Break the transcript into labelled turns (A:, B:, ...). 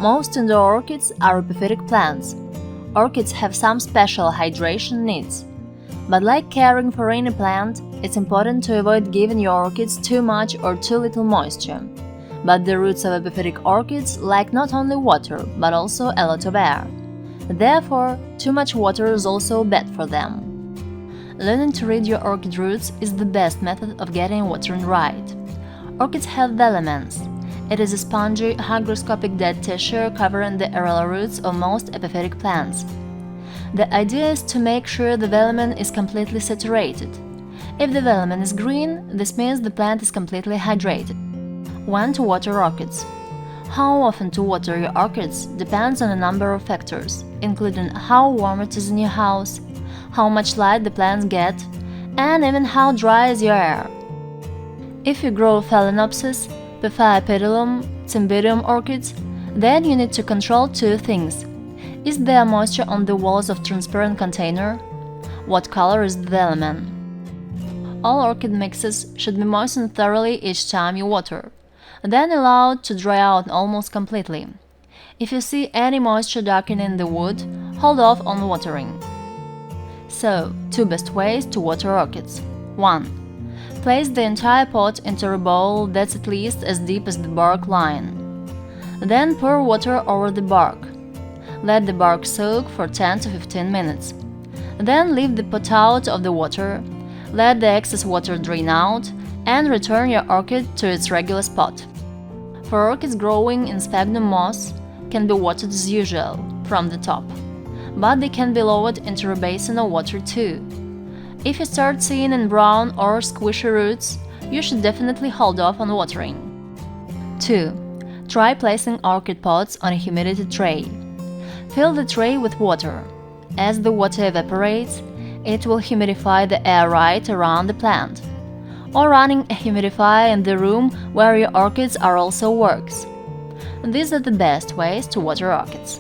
A: Most indoor orchids are epiphytic plants. Orchids have some special hydration needs. But like caring for any plant, it's important to avoid giving your orchids too much or too little moisture. But the roots of epiphytic orchids like not only water, but also a lot of air. Therefore, too much water is also bad for them. Learning to read your orchid roots is the best method of getting watering right. Orchids have velaments. It is a spongy, hygroscopic dead tissue covering the aerial roots of most epiphytic plants. The idea is to make sure the velamen is completely saturated. If the velamen is green, this means the plant is completely hydrated. When to water orchids? How often to water your orchids depends on a number of factors, including how warm it is in your house, how much light the plants get, and even how dry is your air. If you grow Phalaenopsis, Piphypetalum, Cymbidium orchids, then you need to control two things. Is there moisture on the walls of transparent container? What color is the velamen? All orchid mixes should be moistened thoroughly each time you water, then allowed to dry out almost completely. If you see any moisture darkening the wood, hold off on watering. So, two best ways to water orchids. 1. Place the entire pot into a bowl that's at least as deep as the bark line. Then pour water over the bark. Let the bark soak for 10 to 15 minutes. Then leave the pot out of the water, let the excess water drain out, and return your orchid to its regular spot. For orchids growing in sphagnum moss, can be watered as usual, from the top, but they can be lowered into a basin of water too. If you start seeing in brown or squishy roots, you should definitely hold off on watering. 2. Try placing orchid pots on a humidity tray. Fill the tray with water. As the water evaporates, it will humidify the air right around the plant. Or running a humidifier in the room where your orchids are also works. These are the best ways to water orchids.